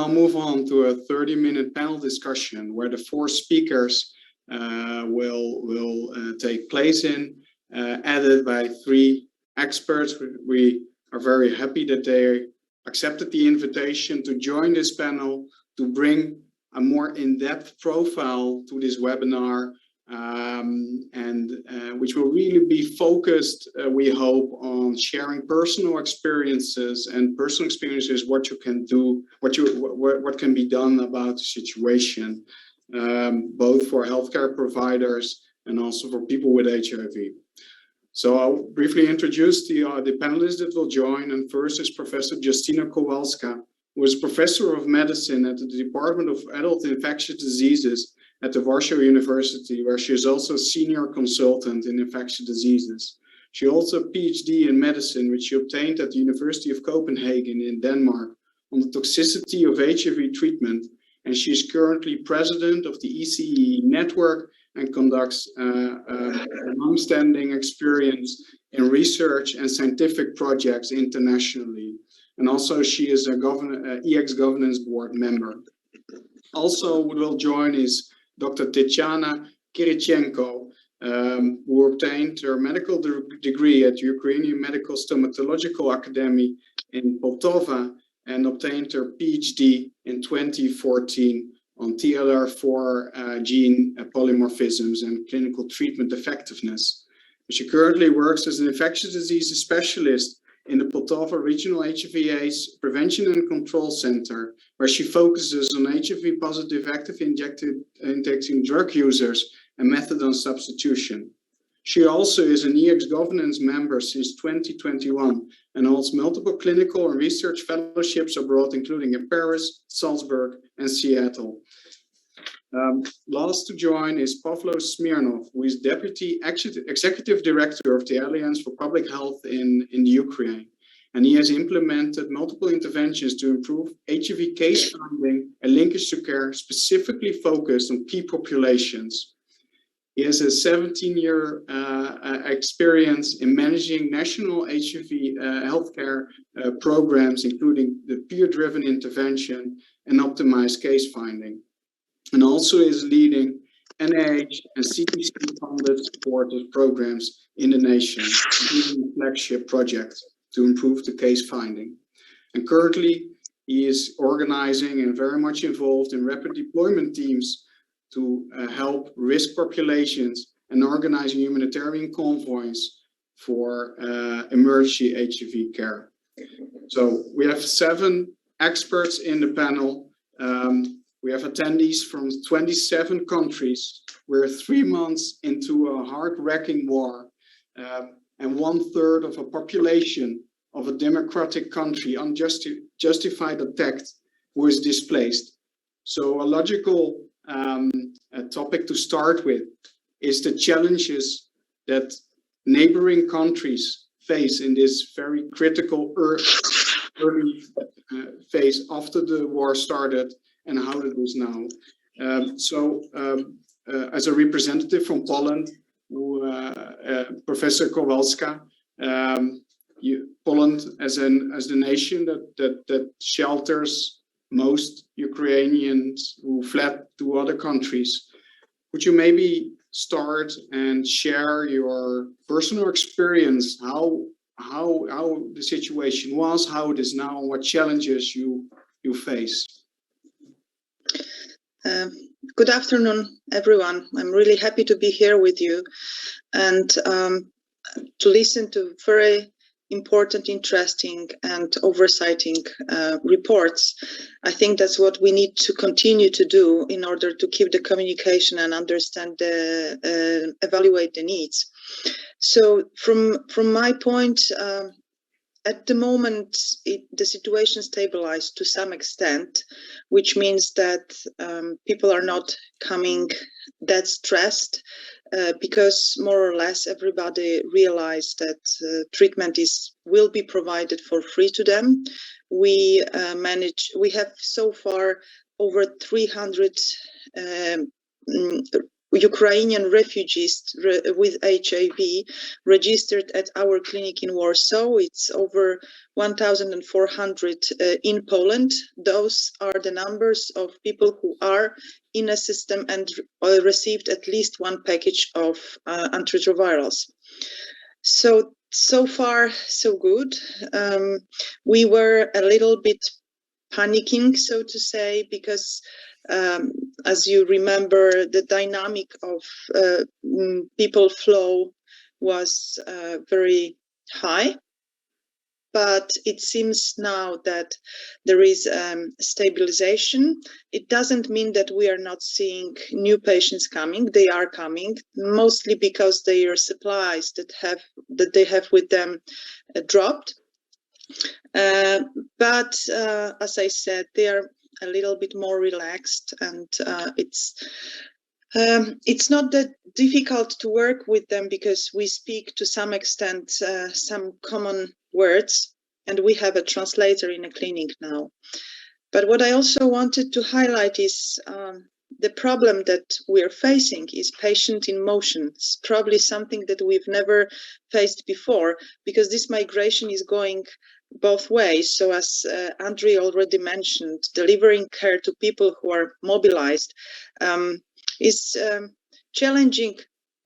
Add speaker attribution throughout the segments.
Speaker 1: now move on to a 30-minute panel discussion where the 4 speakers will take place added by 3 experts. We are very happy that they accepted the invitation to join this panel to bring a more in-depth profile to this webinar, which will really be focused, we hope, on sharing personal experiences what you can do, what can be done about the situation, both for healthcare providers and also for people with HIV. So I'll briefly introduce the panelists that will join, and first is Professor Justyna Kowalska, who is Professor of Medicine at the Department of Adult Infectious Diseases at the Warsaw University, where she is also Senior Consultant in Infectious Diseases. She also a PhD in Medicine, which she obtained at the University of Copenhagen in Denmark on the toxicity of HIV treatment, and she is currently President of the ECE Network and conducts a long-standing experience in research and scientific projects internationally. And also she is a EX Governance Board member. Also who will join is Dr. Tatiana Kirichenko, who obtained her medical degree at Ukrainian Medical Stomatological Academy in Poltava and obtained her PhD in 2014 on TLR4 gene polymorphisms and clinical treatment effectiveness. She currently works as an infectious diseases specialist in the Poltava Regional HIV/AIDS Prevention and Control Center, where she focuses on HIV-positive active injecting drug users and methadone substitution. She also is an EX Governance member since 2021 and holds multiple clinical and research fellowships abroad, including in Paris, Salzburg, and Seattle. Last to join is Pavlo Smirnov, who is Deputy Executive Director of the Alliance for Public Health in the Ukraine. And he has implemented multiple interventions to improve HIV case finding and linkage to care, specifically focused on key populations. He has a 17-year experience in managing national HIV healthcare programs, including the peer-driven intervention and optimized case finding. And also is leading NIH and CDC-funded supported programs in the nation, including a flagship project to improve the case finding. And currently, he is organizing and very much involved in rapid deployment teams to help risk populations and organizing humanitarian convoys for emergency HIV care. So we have 7 experts in the panel. We have attendees from 27 countries. We're 3 months into a heart-wrecking war, and 1/3 of a population of a democratic country unjustified attack who is displaced. So a logical topic to start with is the challenges that neighboring countries face in this very critical early phase after the war started and how it is now. As a representative from Poland, Professor Kowalska, Poland as the nation that shelters most Ukrainians who fled to other countries. Would you maybe start and share your personal experience, how the situation was, how it is now, what challenges you face?
Speaker 2: Good afternoon, everyone. I'm really happy to be here with you and to listen to very important, interesting, and oversighting reports. I think that's what we need to continue to do in order to keep the communication and understand evaluate the needs. So from my point, at the moment, the situation stabilized to some extent, which means that people are not coming that stressed because more or less everybody realized that treatment will be provided for free to them. We have so far over 300 Ukrainian refugees with HIV registered at our clinic in Warsaw. It's over 1,400 in Poland. Those are the numbers of people who are in a system and received at least one package of antiretrovirals. So far, so good. We were a little bit panicking, so to say, because as you remember, the dynamic of people flow was very high. But it seems now that there is stabilization. It doesn't mean that we are not seeing new patients coming. They are coming, mostly because their supplies that they have with them dropped. But as I said, they are a little bit more relaxed, and it's not that difficult to work with them because we speak to some extent some common words, and we have a translator in a clinic now. But what I also wanted to highlight is the problem that we're facing is patient in motion. It's probably something that we've never faced before, because this migration is going both ways. So as Andrei already mentioned, delivering care to people who are mobilized is challenging,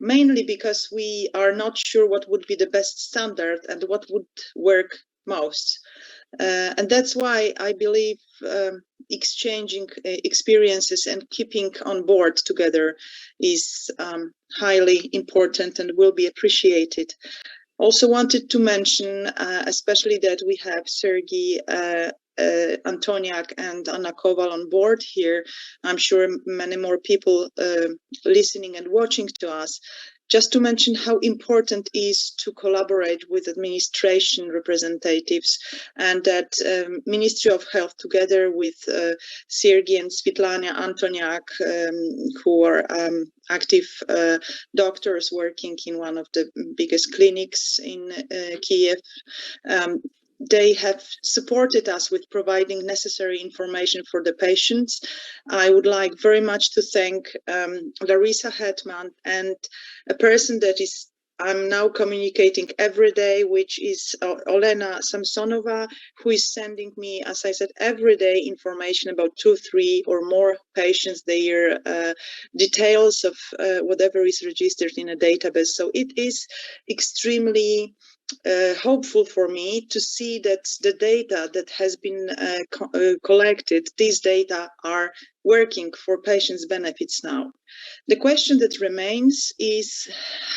Speaker 2: mainly because we are not sure what would be the best standard and what would work most. And that's why I believe exchanging experiences and keeping on board together is highly important and will be appreciated. Also wanted to mention, especially that we have Sergei Antoniak and Anna Koval on board here. I'm sure many more people listening and watching to us. Just to mention how important it is to collaborate with administration representatives, and that Ministry of Health, together with Sergei and Svetlana Antoniak, who are active doctors working in one of the biggest clinics in Kiev, they have supported us with providing necessary information for the patients. I would like very much to thank Larissa Hetman and a person that is I'm now communicating every day, which is Olena Samsonova, who is sending me, as I said, every day information about 2, 3 or more patients, their details of whatever is registered in a database. So it is extremely hopeful for me to see that the data that has been collected, these data are working for patients' benefits now. The question that remains is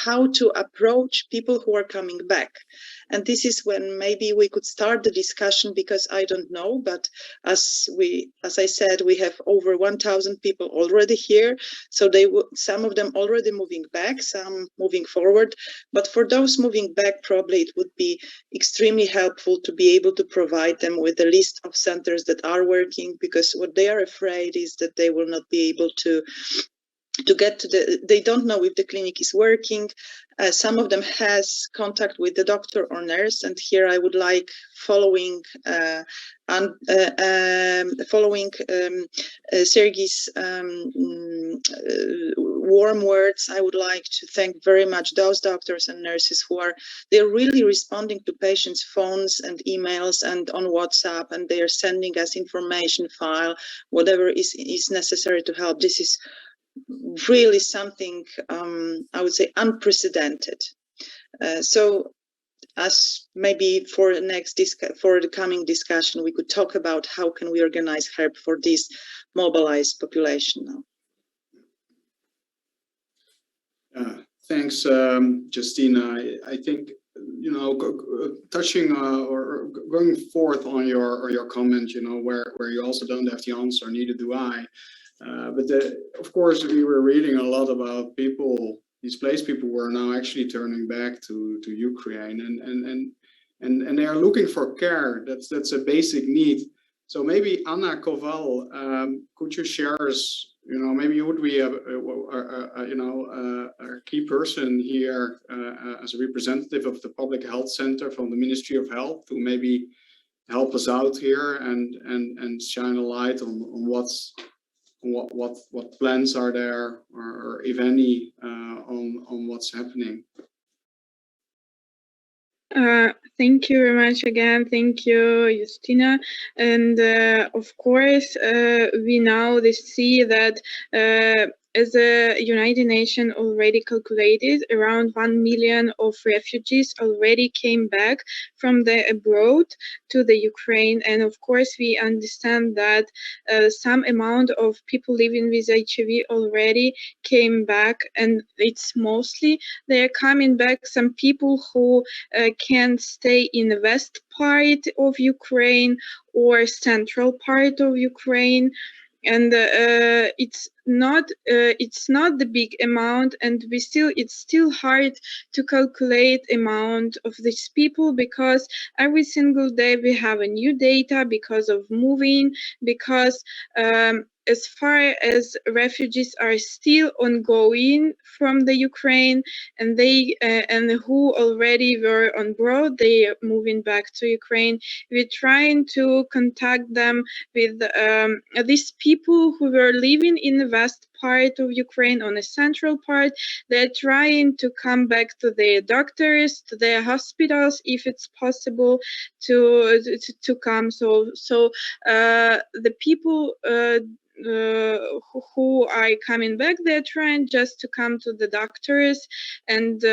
Speaker 2: how to approach people who are coming back. And this is when maybe we could start the discussion, because I don't know, but as I said, we have over 1,000 people already here. So some of them already moving back, some moving forward. But for those moving back, probably it would be extremely helpful to be able to provide them with a list of centers that are working, because what they are afraid is that they will not be able to get to they don't know if the clinic is working. Some of them has contact with the doctor or nurse, and here I would like, following Sergei's warm words, I would like to thank very much those doctors and nurses who they're really responding to patients' phones and emails and on WhatsApp, and they are sending us information file, whatever is necessary to help. This is really something, I would say, unprecedented. So as maybe for the coming discussion, we could talk about how can we organize help for this mobilized population now.
Speaker 1: Thanks, Justina. I think, touching or going forth on your comment, where you also don't have the answer, neither do I. But of course, we were reading a lot about displaced people who are now actually turning back to Ukraine, and they are looking for care. That's a basic need. So maybe Anna Koval, could you share us? Maybe you would be a key person here as a representative of the Public Health Center from the Ministry of Health to maybe help us out here and shine a light on what plans are there, or if any, on what's happening?
Speaker 3: Thank you very much again. Thank you, Justina. And of course, we now see that as the United Nations already calculated, around 1 million of refugees already came back from the abroad to the Ukraine. And of course, we understand that some amount of people living with HIV already came back, and it's mostly they are coming back. Some people who can stay in the west part of Ukraine or central part of Ukraine, and it's not the big amount, and it's still hard to calculate amount of these people, because every single day we have a new data because of moving, because as far as refugees are still ongoing from the Ukraine, and they and who already were on board, they are moving back to Ukraine. We're trying to contact them with these people who were living in the west part of Ukraine, on the central part. They're trying to come back to their doctors, to their hospitals, if it's possible to come. So the people who are coming back, they're trying just to come to the doctors and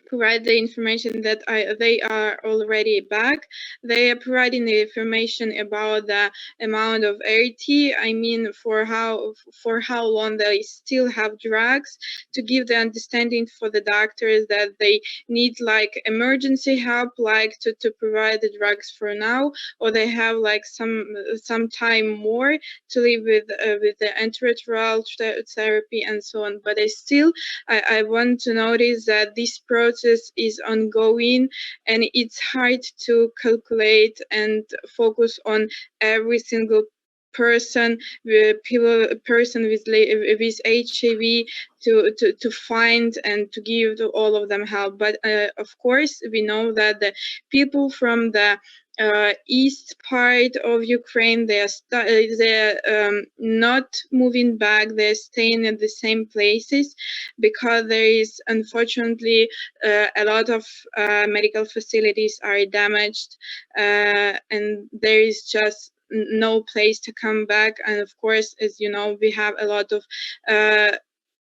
Speaker 3: provide the information that they are already back. They are providing the information about the amount of ART. I mean, for how long they still have drugs, to give the understanding for the doctors that they need like emergency help, like to provide the drugs for now, or they have like some time more to live with the antiretroviral therapy and so on. But I want to notice that this process is ongoing, and it's hard to calculate and focus on every single person with HIV to find and to give to all of them help. But of course, we know that the people from the east part of Ukraine, they're not moving back. They're staying at the same places, because there is unfortunately a lot of medical facilities are damaged, and there is just no place to come back. And of course, as you know, we have a lot of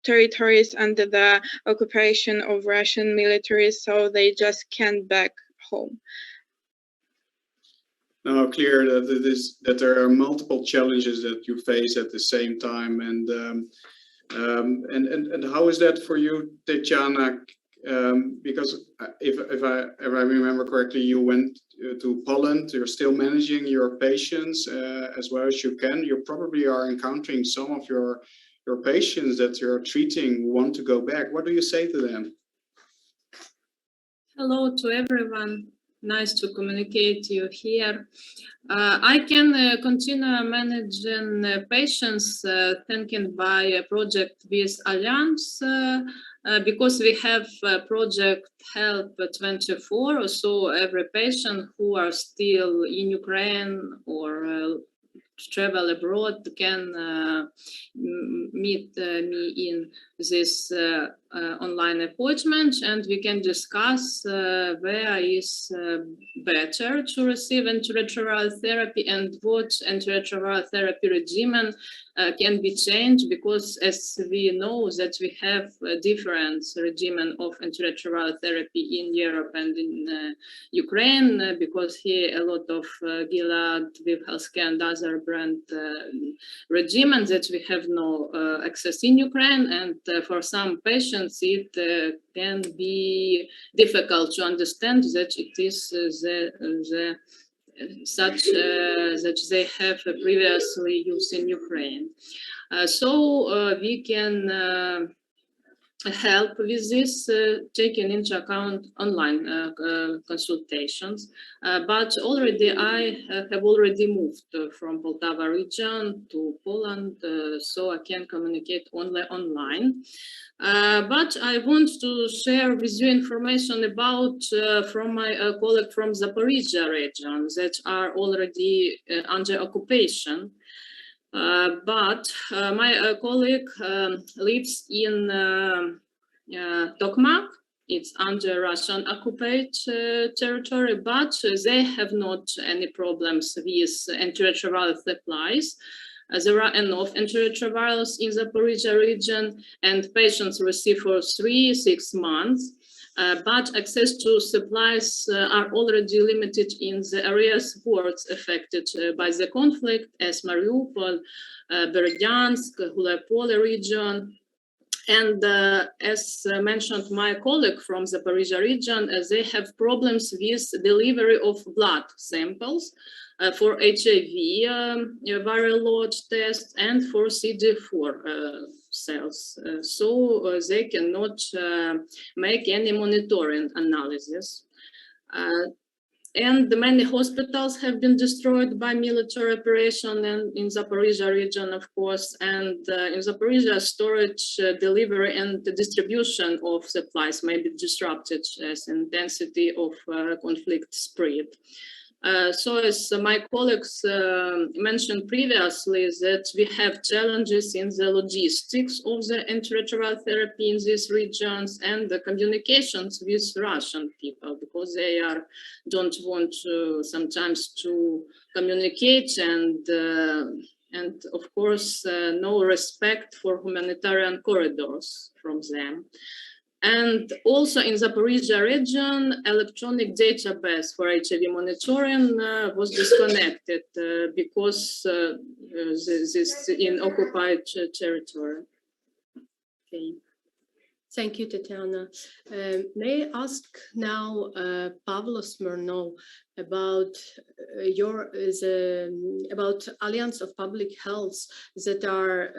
Speaker 3: territories under the occupation of Russian military, so they just can't back home.
Speaker 1: Now, clear that there are multiple challenges that you face at the same time, and how is that for you, Tatiana? Because if I remember correctly, you went to Poland. You're still managing your patients as well as you can. You probably are encountering some of your patients that you're treating who want to go back. What do you say to them?
Speaker 4: Hello to everyone. Nice to communicate you here. I can continue managing patients thinking by a project with Alliance, because we have project Help 24. So every patient who are still in Ukraine or travel abroad can meet me in this online appointment, and we can discuss where is better to receive antiretroviral therapy and what antiretroviral therapy regimen can be changed, because as we know that we have a different regimen of antiretroviral therapy in Europe and in Ukraine, because here a lot of Gilead, with Healthcare and other brand regimens that we have no access in Ukraine, and for some patients it can be difficult to understand that it is such that they have previously used in Ukraine. So we can help with this, taking into account online consultations. But already I have already moved from Poltava region to Poland, so I can communicate only online. But I want to share with you information about from my colleague from Zaporizhia region that are already under occupation. But my colleague lives in Tokmak. It's under Russian occupied territory, but they have not any problems with antiretroviral supplies. There are enough antiretrovirals in the Zaporizhia region, and patients receive for 3-6 months. But access to supplies are already limited in the areas worst affected by the conflict, as Mariupol, Berdyansk, Gulapole region. And as mentioned my colleague from the Zaporizhia region, they have problems with delivery of blood samples for HIV viral load test and for CD4 cells. So they cannot make any monitoring analysis. And many hospitals have been destroyed by military operation and in Zaporizhia region, of course, and in Zaporizhia, storage, delivery and the distribution of supplies may be disrupted as intensity of conflict spread. So as my colleagues mentioned previously, that we have challenges in the logistics of the antiretroviral therapy in these regions and the communications with Russian people, because they don't want to sometimes to communicate and of course no respect for humanitarian corridors from them. And also in Zaporizhia region, electronic database for HIV monitoring was disconnected because this in occupied territory. Okay.
Speaker 5: Thank you, Tatiana. May I ask now Pavlo Smirnov about about Alliance of Public Health that are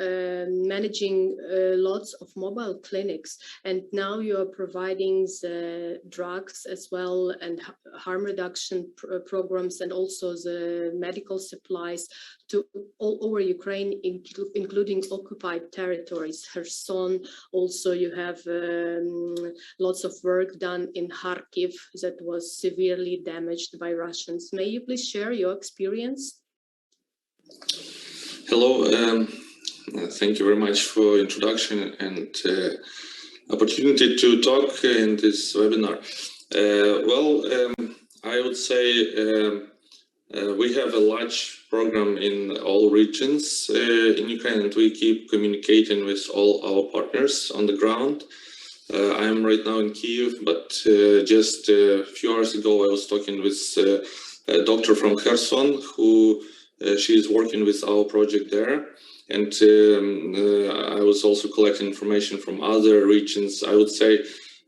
Speaker 5: managing lots of mobile clinics, and now you are providing the drugs as well and harm reduction programs and also the medical supplies to all over Ukraine, including occupied territories. Kherson, also you have lots of work done in Kharkiv that was severely damaged by Russians. May you please share your experience?
Speaker 6: Hello, thank you very much for introduction and opportunity to talk in this webinar. I would say we have a large program in all regions in Ukraine, and we keep communicating with all our partners on the ground. I'm right now in Kyiv, but just a few hours ago I was talking with a doctor from Kherson who she is working with our project there, and I was also collecting information from other regions. I would say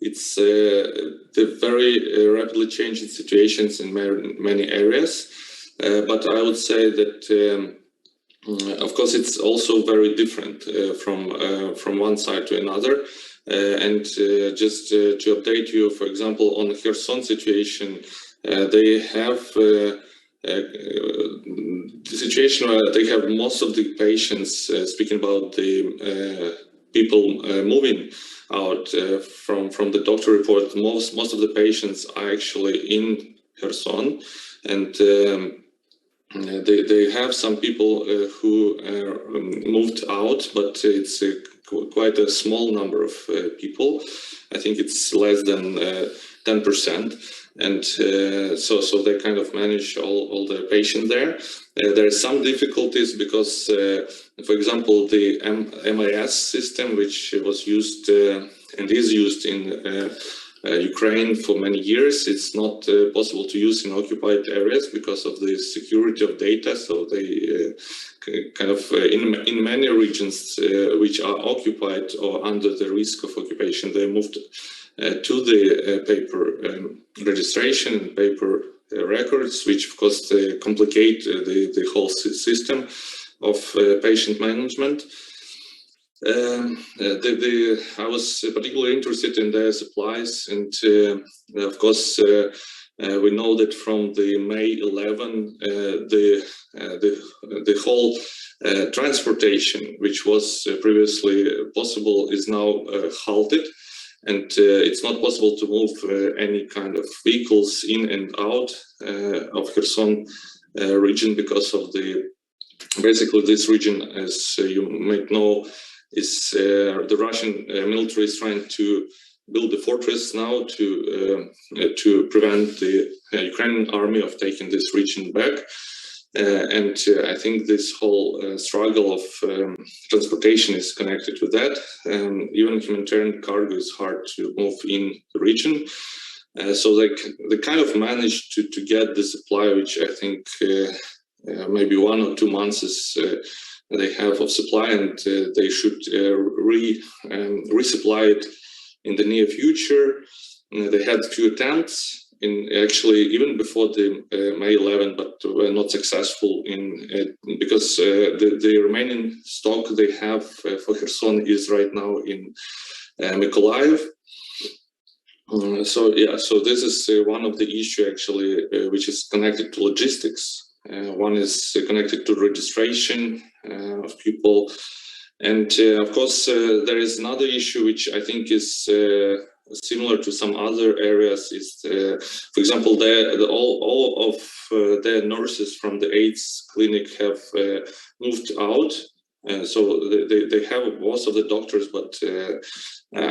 Speaker 6: it's the very rapidly changing situations in many areas, but I would say that of course it's also very different from one side to another. And just to update you, for example, on the Kherson situation, they have the situation where they have most of the patients, speaking about the people moving out from the doctor report, most of the patients are actually in Kherson, and they have some people who moved out, but it's quite a small number of people. I think it's less than 10%, and so they kind of manage all the patients there. There are some difficulties because, for example, the MIS system, which was used and is used in Ukraine for many years, it's not possible to use in occupied areas because of the security of data. So they kind of in many regions which are occupied or under the risk of occupation, they moved to the paper registration and paper records, which of course complicate the whole system of patient management. I was particularly interested in their supplies, and of course we know that from the May 11 the whole transportation, which was previously possible, is now halted, and it's not possible to move any kind of vehicles in and out of Kherson region because of the basically this region, as you might know, is the Russian military is trying to build a fortress now to prevent the Ukrainian army of taking this region back. And I think this whole struggle of transportation is connected with that. Even humanitarian cargo is hard to move in the region. So they kind of managed to get the supply, which I think maybe 1 or 2 months is they have of supply, and they should resupply it in the near future. They had a few attempts in actually even before the May 11, but were not successful in because the remaining stock they have for Kherson is right now in Mykolaiv. So this is one of the issue actually which is connected to logistics. One is connected to registration of people, and of course there is another issue which I think is similar to some other areas. Is for example, all of their nurses from the AIDS clinic have moved out. So they have most of the doctors, but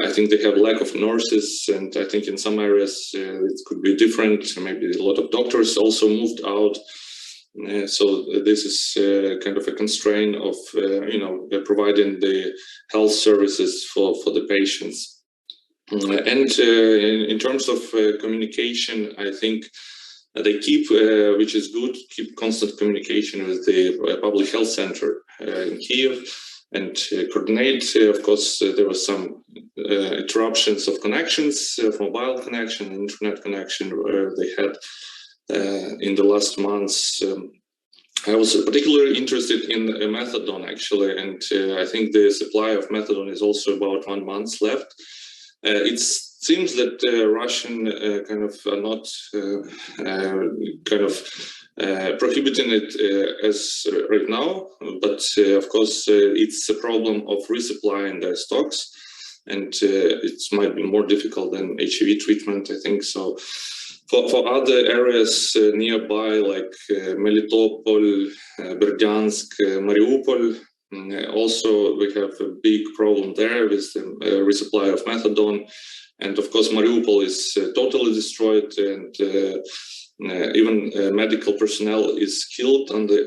Speaker 6: I think they have lack of nurses, and I think in some areas it could be different. Maybe a lot of doctors also moved out. So this is kind of a constraint of providing the health services for the patients. And in terms of communication, I think they keep, which is good, keep constant communication with the public health center in Kiev and coordinate. Of course, there were some interruptions of connections, of mobile connection, internet connection, where they had in the last months. I was particularly interested in methadone, actually, and I think the supply of methadone is also about 1 month left. It seems that Russian kind of are not prohibiting it as right now, but of course it's a problem of resupplying their stocks, and it might be more difficult than HIV treatment, I think. So for other areas nearby, like Melitopol, Berdyansk, Mariupol, also we have a big problem there with the resupply of methadone. And of course, Mariupol is totally destroyed, and even medical personnel is killed on the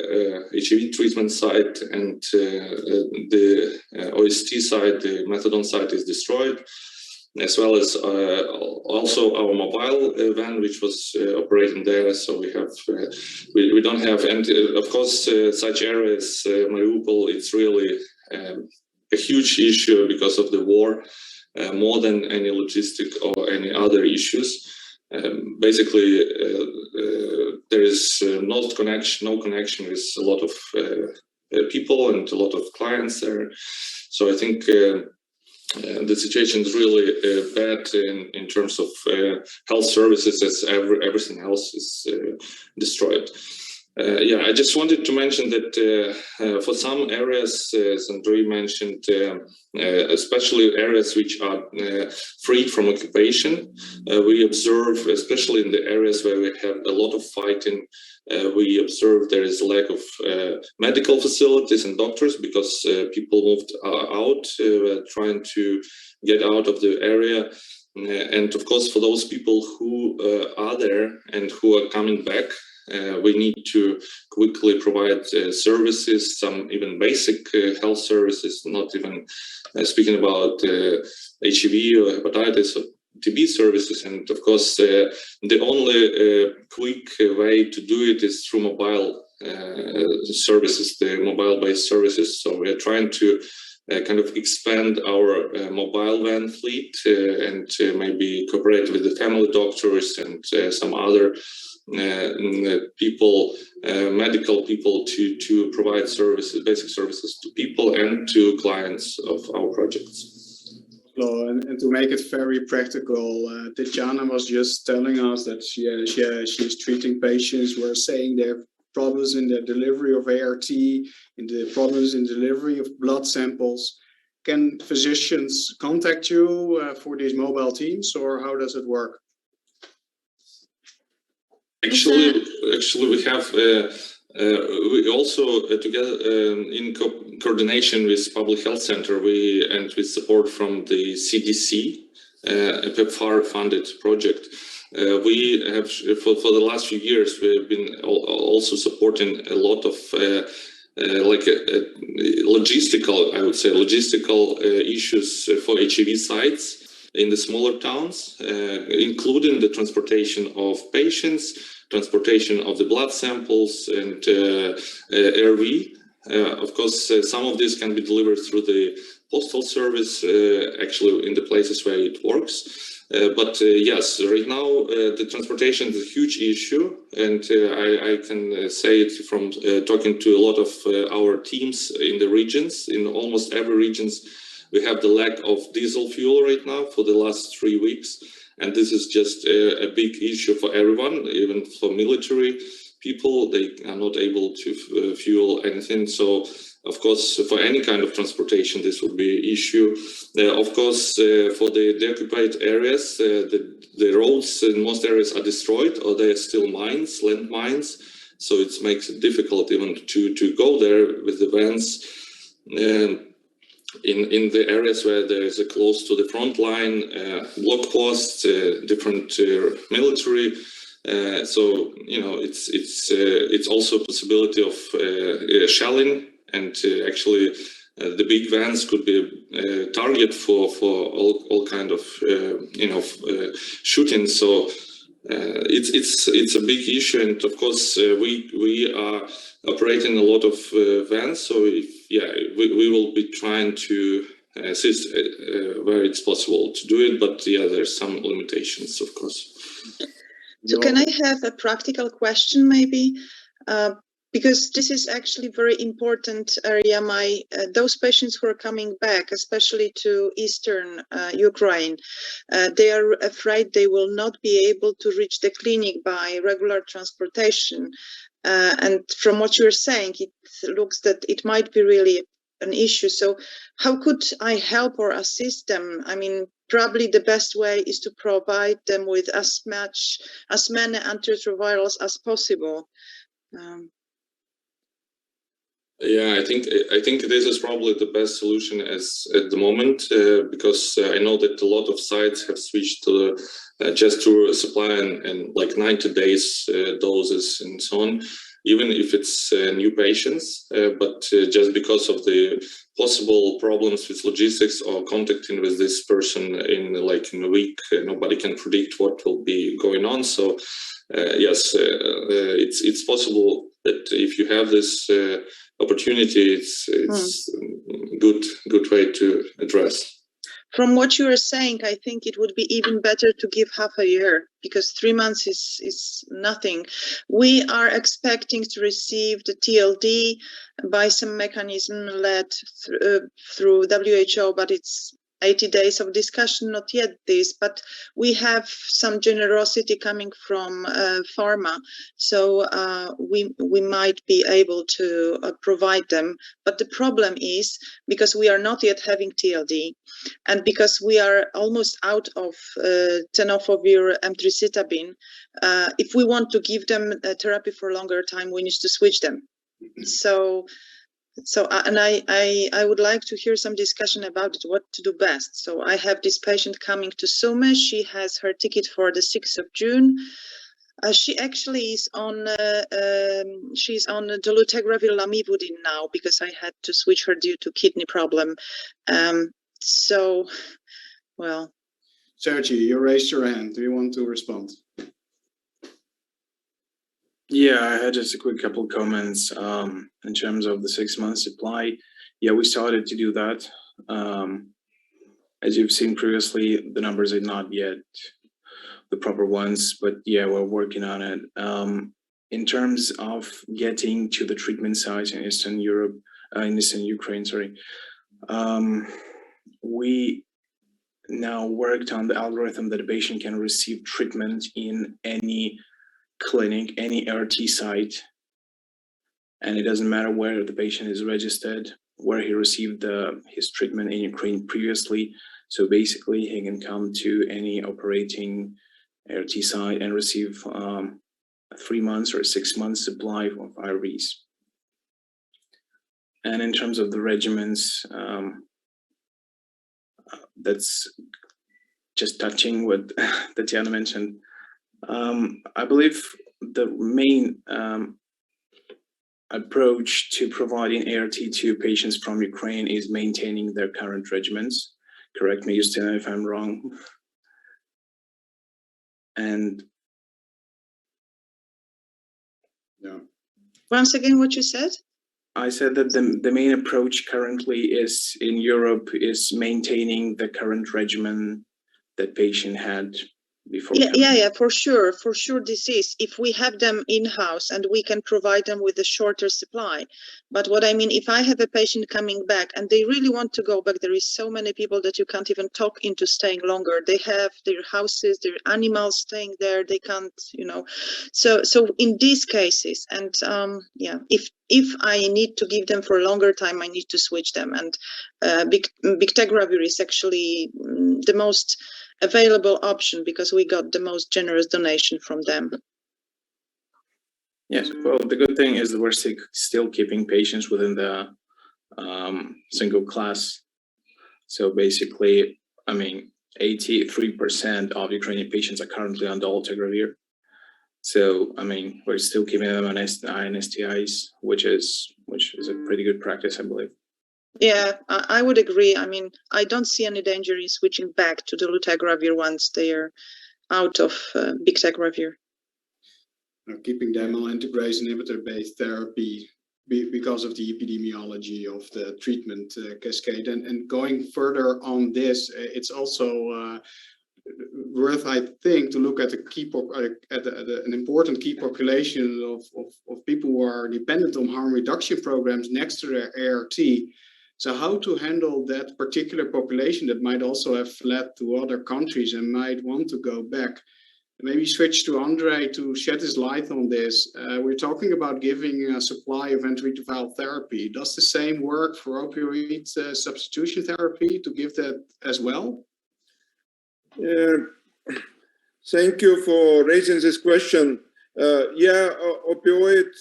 Speaker 6: HIV treatment site, and the OST site, the methadone site, is destroyed, as well as also our mobile van, which was operating there. So we have we don't have, and of course such areas, Mariupol, it's really a huge issue because of the war, more than any logistic or any other issues. Basically, there is no connection with a lot of people and a lot of clients there. So I think the situation is really bad in terms of health services, as everything else is destroyed. I just wanted to mention that for some areas, as Andrei mentioned, especially areas which are free from occupation, we observe, especially in the areas where we have a lot of fighting, we observe there is a lack of medical facilities and doctors, because people moved out, trying to get out of the area. And of course, for those people who are there and who are coming back, we need to quickly provide services, some even basic health services, not even speaking about HIV or hepatitis or TB services. And of course, the only quick way to do it is through mobile services, the mobile-based services. So we're trying to kind of expand our mobile van fleet and maybe cooperate with the family doctors and some other people, medical people, to provide services, basic services to people and to clients of our projects.
Speaker 1: And to make it very practical, Tatiana was just telling us that she's treating patients who are saying they have problems in the delivery of ART, in the problems in delivery of blood samples. Can physicians contact you for these mobile teams, or how does it work?
Speaker 6: Actually, we have We also together in coordination with Public Health Center, and with support from the CDC, a PEPFAR-funded project. We have for the last few years we have been also supporting a lot of logistical issues for HIV sites in the smaller towns, including the transportation of patients, transportation of the blood samples, and RV. Of course, some of this can be delivered through the postal service, actually in the places where it works. But yes, right now the transportation is a huge issue, and I can say it from talking to a lot of our teams in the regions. In almost every regions, we have the lack of diesel fuel right now for the last 3 weeks, and this is just a big issue for everyone, even for military people. They are not able to fuel anything. So, of course, for any kind of transportation, this would be an issue. Of course, for the deoccupied areas, the roads in most areas are destroyed, or they are still mines, land mines. So it makes it difficult even to go there with the vans. In the areas where there is a close to the front line, block posts, different military. So it's also a possibility of shelling, and actually the big vans could be a target for all kind of shooting. So it's a big issue, and of course we are operating a lot of vans. So we will be trying to assist where it's possible to do it, but there's some limitations, of course.
Speaker 2: So can I have a practical question maybe? Because this is actually very important area. Those patients who are coming back, especially to Eastern Ukraine, they are afraid they will not be able to reach the clinic by regular transportation. And from what you're saying, it looks that it might be really an issue. So how could I help or assist them? I mean, probably the best way is to provide them with as many antiretrovirals as possible.
Speaker 6: I think this is probably the best solution at the moment, because I know that a lot of sites have switched to just to supply and like 90 days doses and so on, even if it's new patients. But just because of the possible problems with logistics or contacting with this person in a week, nobody can predict what will be going on. So yes, it's possible that if you have this opportunity, it's good way to address.
Speaker 2: From what you are saying, I think it would be even better to give half a year, because 3 months is nothing. We are expecting to receive the TLD by some mechanism led through WHO, but it's 80 days of discussion, not yet this, but we have some generosity coming from pharma, so we might be able to provide them. But the problem is, because we are not yet having TLD, and because we are almost out of tenofovir emtricitabine, if we want to give them therapy for a longer time, we need to switch them. And I would like to hear some discussion about it, what to do best. So I have this patient coming to Sumy. She has her ticket for the 6th of June. She actually is on she's on dolutegravir lamivudine now, because I had to switch her due to kidney problem. Well.
Speaker 1: Sergey, you raised your hand. Do you want to respond?
Speaker 7: Yeah, I had just a quick couple of comments in terms of the 6-month supply. Yeah, we started to do that. As you've seen previously, the numbers are not yet the proper ones, but yeah, we're working on it. In terms of getting to the treatment sites in Eastern Europe, in Eastern Ukraine, sorry, we now worked on the algorithm that a patient can receive treatment in any clinic, any RT site, and it doesn't matter where the patient is registered, where he received his treatment in Ukraine previously. So basically, he can come to any operating RT site and receive 3 months or 6 months supply of IRVs. And in terms of the regimens, that's just touching what Tatiana mentioned. I believe the main approach to providing ART to patients from Ukraine is maintaining their current regimens. Correct me, Justina, if I'm wrong. And
Speaker 1: Yeah.
Speaker 2: Once again, what you said?
Speaker 7: I said that the main approach currently is in Europe is maintaining the current regimen that patient had before.
Speaker 2: Yeah, for sure this is, if we have them in-house and we can provide them with a shorter supply. But what I mean, if I have a patient coming back and they really want to go back, there is so many people that you can't even talk into staying longer. They have their houses, their animals staying there, they can't, so in these cases, and if I need to give them for a longer time, I need to switch them. And bictegravir is actually the most available option because we got the most generous donation from them.
Speaker 7: Yes, well, the good thing is that we're still keeping patients within the single class. So basically, 83% of Ukrainian patients are currently on dolutegravir. So, we're still keeping them on NSTIs, which is a pretty good practice, I believe.
Speaker 2: Yeah, I would agree. I don't see any danger in switching back to the dolutegravir once they are out of bictegravir.
Speaker 1: Keeping them on integrase inhibitor-based therapy because of the epidemiology of the treatment cascade. And going further on this, it's also worth, I think, to look at an important key population of people who are dependent on harm reduction programs next to their ART. So how to handle that particular population that might also have fled to other countries and might want to go back? Maybe switch to Andre to shed his light on this. We're talking about giving a supply of antiretroviral therapy. Does the same work for opioid substitution therapy to give that as well?
Speaker 8: Thank you for raising this question. Opioid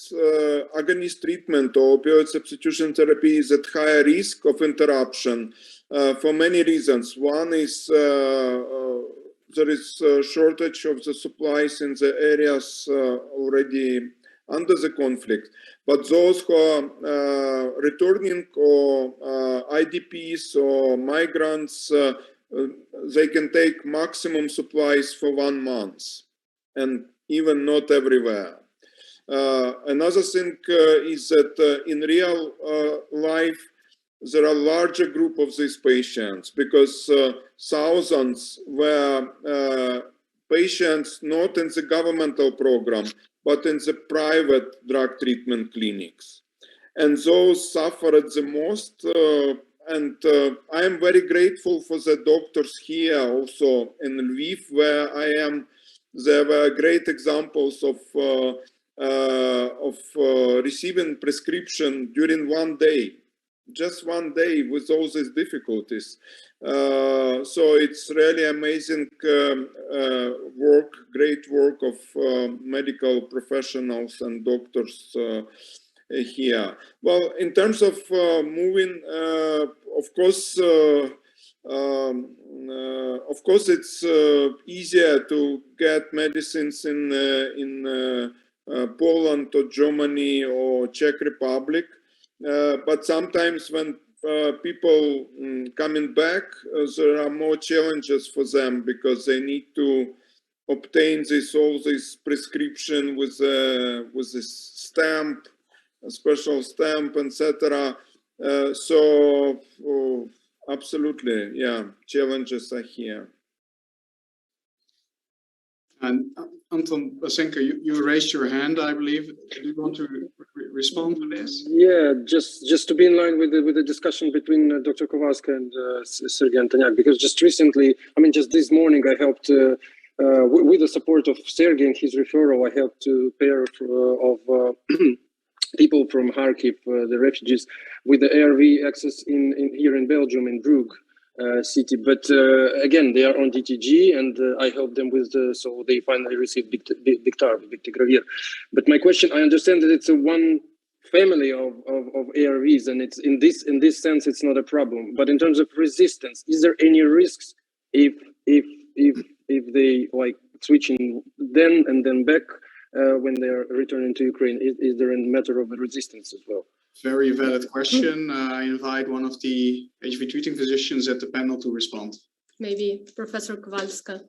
Speaker 8: agonist treatment or opioid substitution therapy is at higher risk of interruption for many reasons. One is there is a shortage of the supplies in the areas already under the conflict. But those who are returning or IDPs or migrants, they can take maximum supplies for 1 month, and even not everywhere. Another thing is that in real life, there are larger group of these patients because thousands were patients not in the governmental program, but in the private drug treatment clinics. And those suffered the most. And I am very grateful for the doctors here also in Lviv, where I am. There were great examples of receiving prescription during 1 day. Just 1 day with all these difficulties. So it's really amazing work, great work of medical professionals and doctors here. Well, in terms of moving, of course, it's easier to get medicines in Poland or Germany or Czech Republic. But sometimes when people coming back, there are more challenges for them because they need to obtain all this prescription with this stamp, a special stamp, etc. So absolutely, yeah, challenges are here.
Speaker 1: And Anton Basenko, you raised your hand, I believe. Do you want to respond to this?
Speaker 9: Yeah, just to be in line with the discussion between Dr. Kowalska and Sergei Antoniak, because just recently, just this morning, I helped with the support of Sergei and his referral, I helped a pair of people from Kharkiv, the refugees, with the ARV access here in Belgium, in Brugge. city. But again, they are on DTG, and I help them with so they finally received Bictegravir. But my question, I understand that it's a one family of ARVs, and it's in this sense it's not a problem. But in terms of resistance, is there any risks if they like switching then and then back when they are returning to Ukraine? Is there a matter of resistance as well?
Speaker 1: Very valid question. I invite one of the HIV treating physicians at the panel to respond.
Speaker 5: Maybe Professor Kowalska.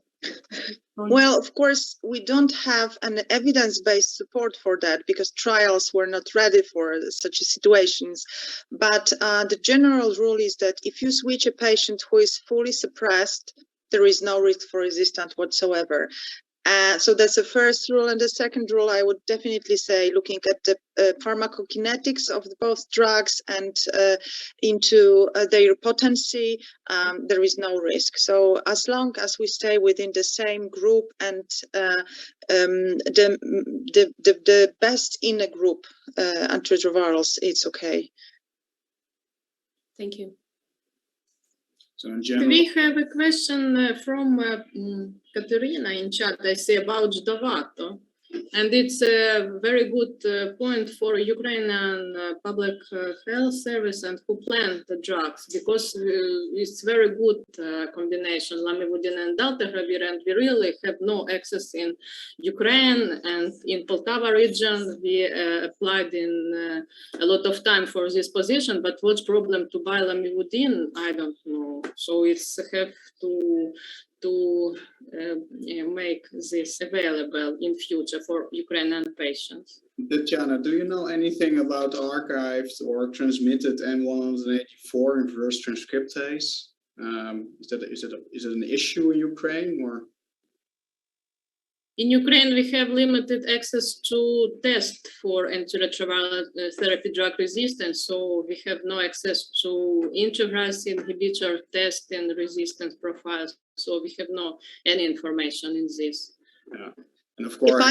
Speaker 2: Well, of course, we don't have an evidence-based support for that because trials were not ready for such situations. But the general rule is that if you switch a patient who is fully suppressed, there is no risk for resistance whatsoever. So that's the first rule. And the second rule, I would definitely say, looking at the pharmacokinetics of both drugs and into their potency, there is no risk. So as long as we stay within the same group and the best in a group antiretrovirals, it's okay.
Speaker 5: Thank you.
Speaker 1: So in general,
Speaker 4: We have a question from Katerina in chat, I say, about Dovato. And it's a very good point for Ukrainian public health service and who planned the drugs, because it's very good combination, lamivudine and dolutegravir, and we really have no access in Ukraine and in Poltava region. We applied in a lot of time for this position, but what's problem to buy lamivudine? I don't know. So it's have to make this available in future for Ukrainian patients.
Speaker 1: Tatiana, do you know anything about archived or transmitted N184 inverse transcriptase? Is it an issue in Ukraine or?
Speaker 4: In Ukraine, we have limited access to test for antiretroviral therapy drug resistance, so we have no access to integrase inhibitor test and resistance profiles. So we have no any information in this.
Speaker 1: Yeah. And of course,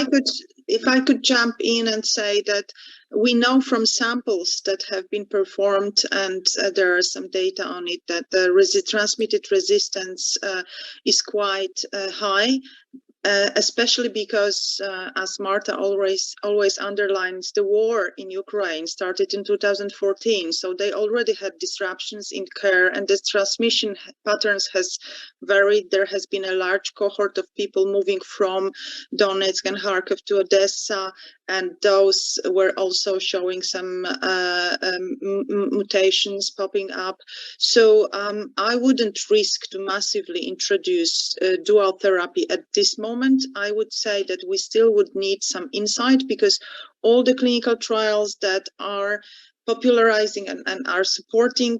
Speaker 2: if I could jump in and say that we know from samples that have been performed, and there are some data on it, that the transmitted resistance is quite high. Especially because, as Marta always underlines, the war in Ukraine started in 2014. So they already had disruptions in care, and the transmission patterns has varied. There has been a large cohort of people moving from Donetsk and Kharkiv to Odessa, and those were also showing some mutations popping up. So I wouldn't risk to massively introduce dual therapy at this moment. I would say that we still would need some insight, because all the clinical trials that are popularizing and are supporting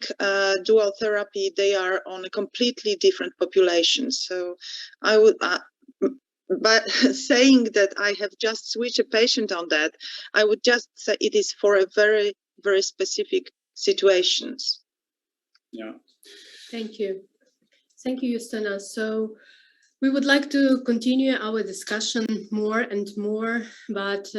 Speaker 2: dual therapy, they are on a completely different population. So I would, but saying that I have just switched a patient on that, I would just say it is for a very, very specific situations.
Speaker 1: Yeah.
Speaker 5: Thank you. Thank you, Justina. So we would like to continue our discussion more and more, but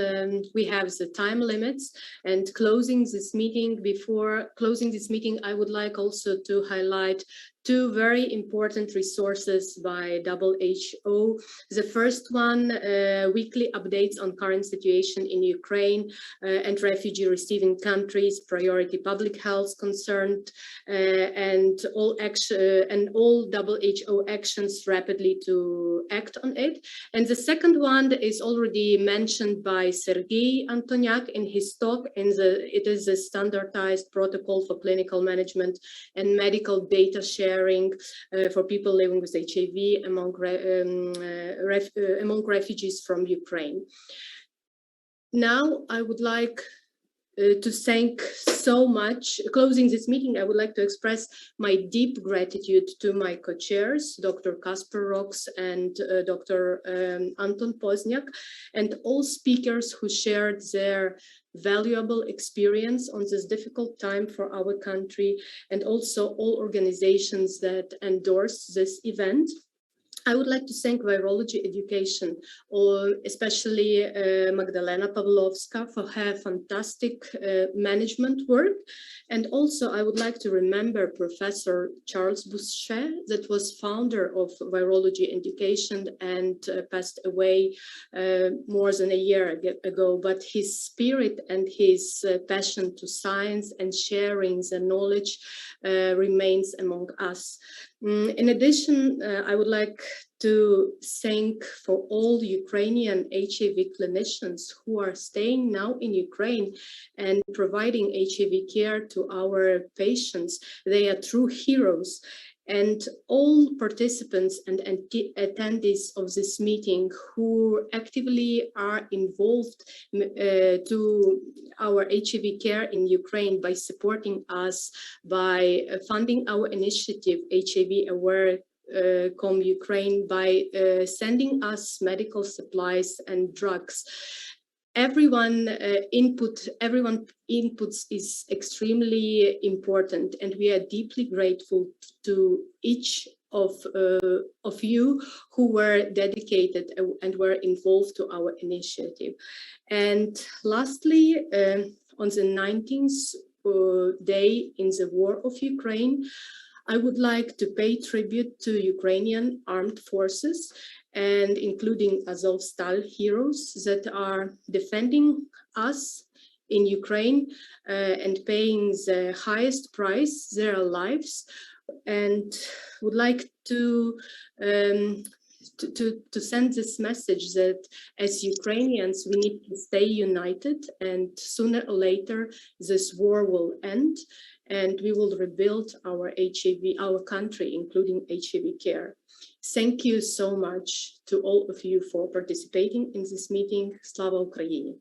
Speaker 5: we have the time limits, and closing this meeting, before closing this meeting, I would like also to highlight two very important resources by WHO. The first one, weekly updates on current situation in Ukraine and refugee receiving countries, priority public health concerned, and all WHO actions rapidly to act on it. And the second one is already mentioned by Sergei Antoniak in his talk, and it is a standardized protocol for clinical management and medical data sharing for people living with HIV among refugees from Ukraine. Now, I would like to thank so much. Closing this meeting, I would like to express my deep gratitude to my co-chairs, Dr. Kasper Rox and Dr. Anton Pozniak, and all speakers who shared their valuable experience on this difficult time for our country, and also all organizations that endorsed this event. I would like to thank virology education, or especially Magdalena Pavlovska, for her fantastic management work. And also I would like to remember Professor Charles Bouchet, that was founder of virology education and passed away more than a year ago. But his spirit and his passion to science and sharing the knowledge remains among us. In addition, I would like to thank for all Ukrainian HIV clinicians who are staying now in Ukraine and providing HIV care to our patients. They are true heroes. And all participants and attendees of this meeting who actively are involved to our HIV care in Ukraine by supporting us, by funding our initiative HIV Aware Ukraine, by sending us medical supplies and drugs. Everyone's inputs is extremely important, and we are deeply grateful to each of you who were dedicated and were involved to our initiative. And lastly, on the 19th day in the war of Ukraine, I would like to pay tribute to Ukrainian armed forces, and including Azovstal heroes that are defending us in Ukraine and paying the highest price, their lives, and would like to send this message that as Ukrainians, we need to stay united, and sooner or later this war will end, and we will rebuild our country, including HIV care. Thank you so much to all of you for participating in this meeting. Slava Ukraini!